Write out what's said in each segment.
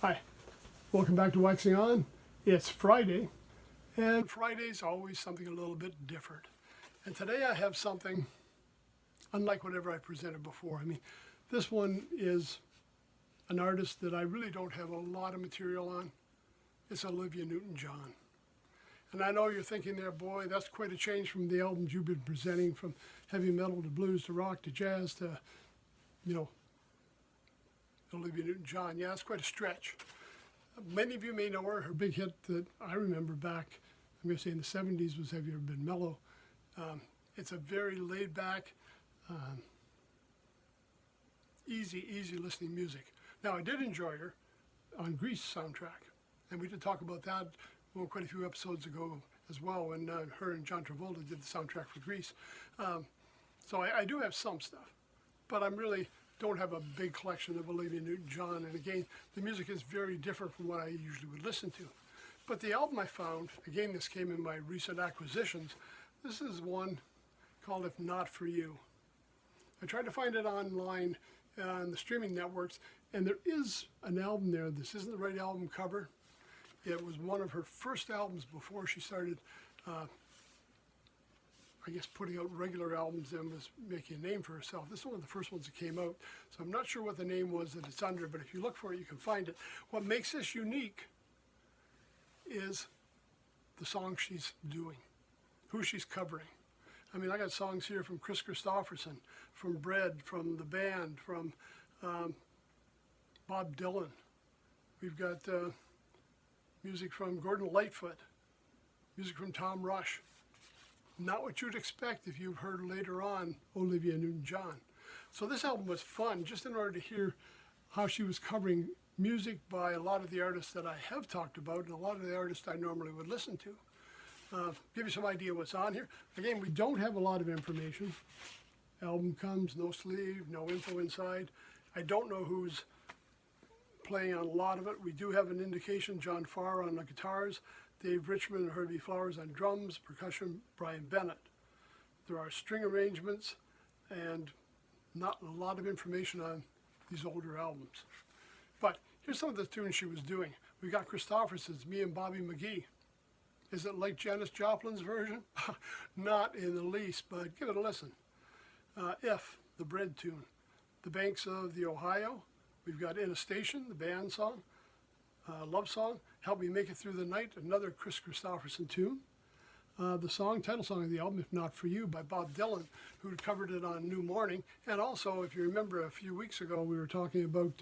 Hi, welcome back to Waxing On. It's Friday, and Friday's always something a little bit different. And today I have something unlike whatever I presented before. This one is an artist that I really don't have a lot of material on. It's Olivia Newton John. And I know you're thinking there, boy, that's quite a change from the albums you've been presenting, from heavy metal to blues to rock to jazz to, Olivia Newton John. Yeah, it's quite a stretch. Many of you may know her. Her big hit that I remember back, I'm going to say in the 70s, was Have You Ever Been Mellow? It's a very laid back, easy listening music. Now, I did enjoy her on Grease soundtrack, and we did talk about that quite a few episodes ago as well, when her and John Travolta did the soundtrack for Grease. So I do have some stuff, but I'm really don't have a big collection of Olivia Newton John, and again, the music is very different from what I usually would listen to. But the album I found, again, this came in my recent acquisitions. This is one called If Not For You. I tried to find it online on the streaming networks, and there is an album there. This isn't the right album cover. It was one of her first albums before she started putting out regular albums and was making a name for herself. This is one of the first ones that came out, so I'm not sure what the name was that it's under, but if you look for it, you can find it. What makes this unique is the song she's doing, who she's covering. I got songs here from Chris Christopherson, from Bread, from the band, from Bob Dylan. We've got music from Gordon Lightfoot, music from Tom Rush. Not what you'd expect if you've heard later on Olivia Newton John. So this album was fun, just in order to hear how she was covering music by a lot of the artists that I have talked about and a lot of the artists I normally would listen to. Give you some idea what's on here. Again, we don't have a lot of information. Album comes, no sleeve, no info inside. I don't know who's playing on a lot of it. We do have an indication, John Farr on the guitars, Dave Richmond and Herbie Flowers on drums, percussion, Brian Bennett. There are string arrangements and not a lot of information on these older albums. But here's some of the tunes she was doing. We got Christopherson's Me and Bobby McGee. Is it like Janis Joplin's version? Not in the least, but give it a listen. If, the Bread tune. The Banks of the Ohio. We've got In a Station, the band song. Love Song, Help Me Make It Through the Night, another Chris Christopherson tune. The title song of the album, If Not For You, by Bob Dylan, who covered it on New Morning. And also, if you remember a few weeks ago, we were talking about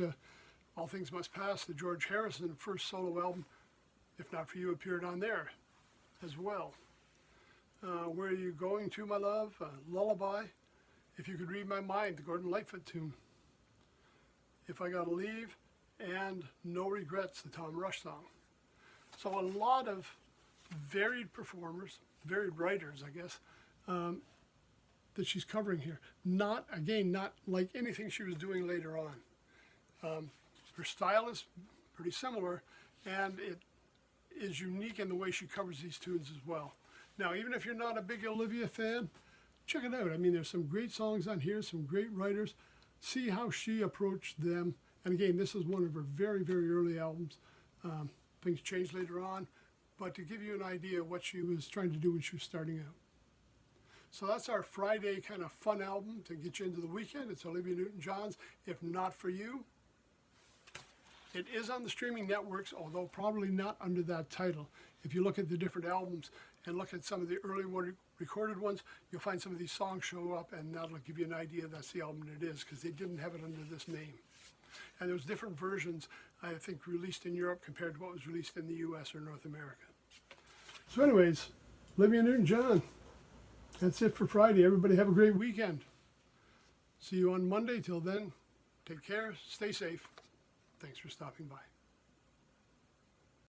All Things Must Pass, the George Harrison first solo album, If Not For You, appeared on there as well. Where Are You Going To, My Love, Lullaby, If You Could Read My Mind, the Gordon Lightfoot tune. If I Gotta Leave, and No Regrets, the Tom Rush song. So a lot of varied performers, varied writers, I guess, that she's covering here. Not like anything she was doing later on. Her style is pretty similar, and it is unique in the way she covers these tunes as well. Now, even if you're not a big Olivia fan, check it out. There's some great songs on here, some great writers. See how she approached them. And again, this is one of her very, very early albums. Things changed later on, but to give you an idea of what she was trying to do when she was starting out. So that's our Friday kind of fun album to get you into the weekend. It's Olivia Newton John's If Not For You. It is on the streaming networks, although probably not under that title. If you look at the different albums and look at some of the early recorded ones, you'll find some of these songs show up, and that'll give you an idea that's the album it is, because they didn't have it under this name. And there's different versions, I think, released in Europe compared to what was released in the US or North America. So anyways, Olivia Newton John. That's it for Friday. Everybody have a great weekend. See you on Monday. Till then, take care, stay safe. Thanks for stopping by.